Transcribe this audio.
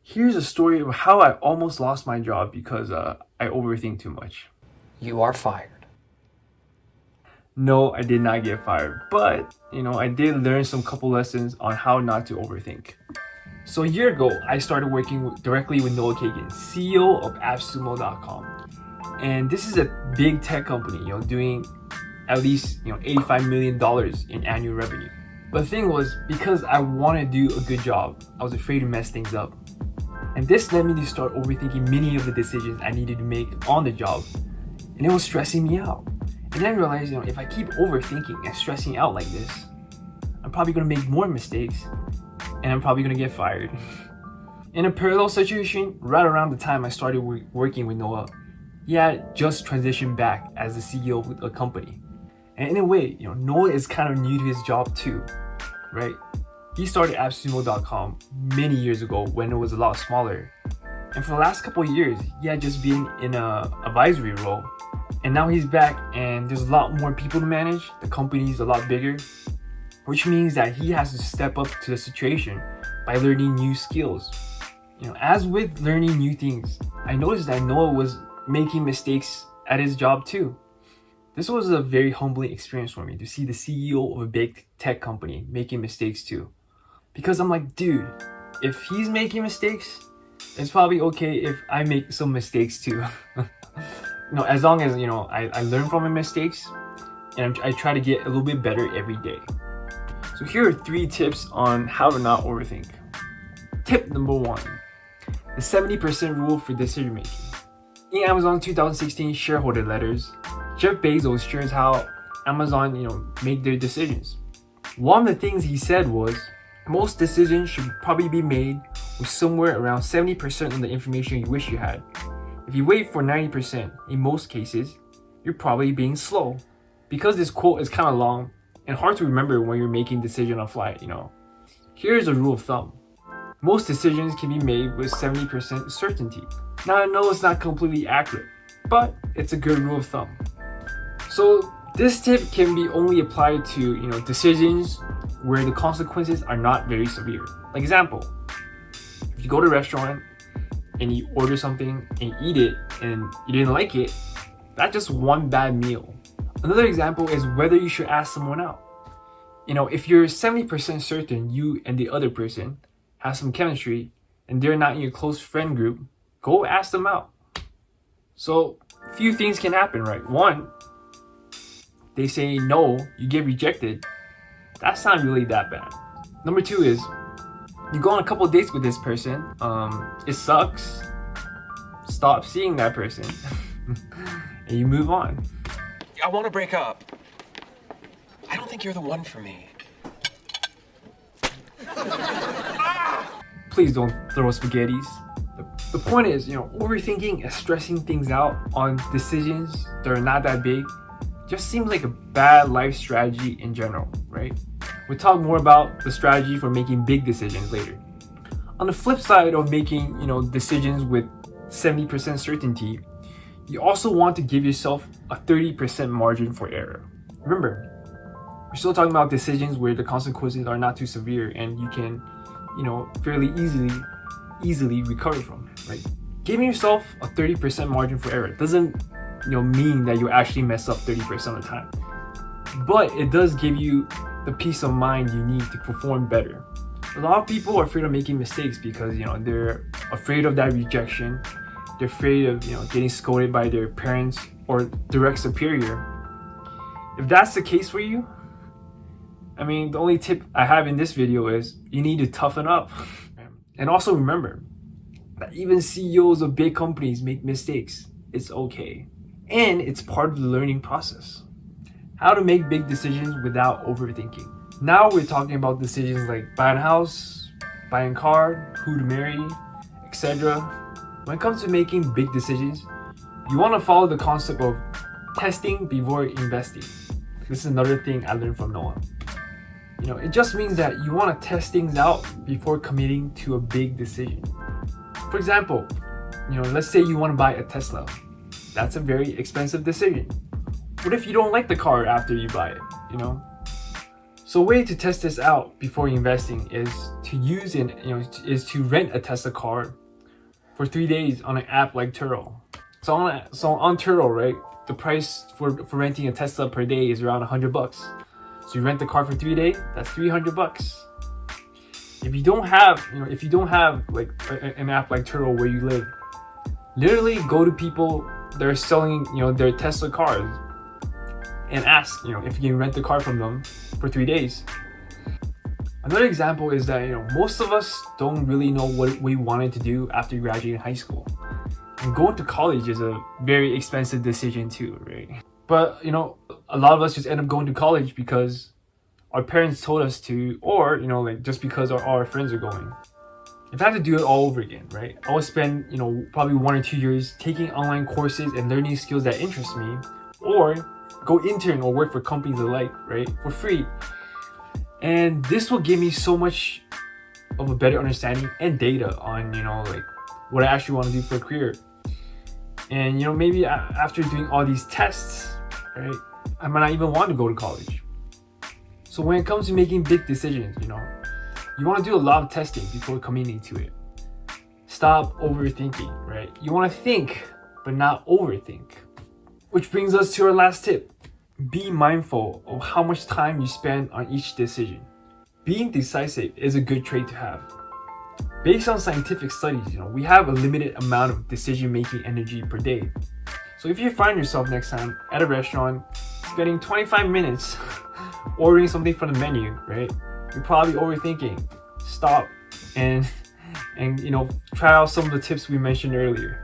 Here's a story of how I almost lost my job because I overthink too much. You are fired. No, I did not get fired, but I did learn some couple lessons on how not to overthink. So a year ago, I started working directly with Noah Kagan, CEO of AppSumo.com. And this is a big tech company, doing at least $85 million in annual revenue. But the thing was, because I wanted to do a good job, I was afraid to mess things up. And this led me to start overthinking many of the decisions I needed to make on the job. And it was stressing me out. And then I realized, if I keep overthinking and stressing out like this, I'm probably gonna make more mistakes and I'm probably gonna get fired. In a parallel situation, right around the time I started working with Noah, he had just transitioned back as the CEO of a company. And in a way, Noah is kind of new to his job too, right? He started AppSumo.com many years ago when it was a lot smaller. And for the last couple of years, he had just been in an advisory role. And now he's back and there's a lot more people to manage. The company's a lot bigger, which means that he has to step up to the situation by learning new skills. As with learning new things, I noticed that Noah was making mistakes at his job too. This was a very humbling experience for me to see the CEO of a big tech company making mistakes too. Because I'm like, dude, if he's making mistakes, it's probably okay if I make some mistakes too. As long as, I learn from my mistakes and I try to get a little bit better every day. So here are 3 tips on how to not overthink. Tip number 1, the 70% rule for decision making. In Amazon 2016 shareholder letters, Jeff Bezos shares how Amazon, make their decisions. One of the things he said was, most decisions should probably be made with somewhere around 70% of the information you wish you had. If you wait for 90%, in most cases, you're probably being slow. Because this quote is kind of long and hard to remember when you're making decision on flight, here's a rule of thumb. Most decisions can be made with 70% certainty. Now I know it's not completely accurate, but it's a good rule of thumb. So this tip can be only applied to, decisions where the consequences are not very severe. Like example, if you go to a restaurant and you order something and you eat it and you didn't like it, that's just one bad meal. Another example is whether you should ask someone out. If you're 70% certain you and the other person have some chemistry and they're not in your close friend group, go ask them out. So a few things can happen, right? 1, they say no, you get rejected. That's not really that bad. Number 2 is, you go on a couple dates with this person, it sucks, stop seeing that person, and you move on. I want to break up. I don't think you're the one for me. Please don't throw spaghettis. The point is, overthinking and stressing things out on decisions that are not that big just seems like a bad life strategy in general, right? We'll talk more about the strategy for making big decisions later. On the flip side of making, decisions with 70% certainty, you also want to give yourself a 30% margin for error. Remember, we're still talking about decisions where the consequences are not too severe and you can, fairly easily recover from, right? Giving yourself a 30% margin for error doesn't, mean that you actually mess up 30% of the time. But it does give you the peace of mind you need to perform better. A lot of people are afraid of making mistakes because, they're afraid of that rejection. They're afraid of, getting scolded by their parents or direct superior. If that's the case for you, the only tip I have in this video is you need to toughen up. And also remember that even CEOs of big companies make mistakes. It's okay. And it's part of the learning process. How to make big decisions without overthinking. Now we're talking about decisions like buying a house, buying a car, who to marry, etc. When it comes to making big decisions, you want to follow the concept of testing before investing. This is another thing I learned from Noah. It just means that you want to test things out before committing to a big decision. For example, let's say you want to buy a Tesla. That's a very expensive decision. What if you don't like the car after you buy it, So a way to test this out before investing is to is to rent a Tesla car for 3 days on an app like Turo. So on Turo, right, the price for renting a Tesla per day is around $100. So you rent the car for 3 days, that's $300. If you don't have like an app like Turo where you live, literally go to people that are selling their Tesla cars and ask if you can rent the car from them for 3 days. Another example is that most of us don't really know what we wanted to do after graduating high school. And going to college is a very expensive decision too, right? But a lot of us just end up going to college because our parents told us to, or like just because our friends are going. If I had to do it all over again, right, I would spend probably 1 or 2 years taking online courses and learning skills that interest me, or go intern or work for companies alike, right, for free. And this will give me so much of a better understanding and data on like what I actually want to do for a career. And maybe after doing all these tests, right, I might not even want to go to college. So when it comes to making big decisions, you want to do a lot of testing before committing to it. Stop overthinking, right? You want to think, but not overthink. Which brings us to our last tip. Be mindful of how much time you spend on each decision. Being decisive is a good trait to have. Based on scientific studies, we have a limited amount of decision-making energy per day. So if you find yourself next time at a restaurant spending 25 minutes ordering something from the menu, right, you're probably overthinking. Stop and try out some of the tips we mentioned earlier.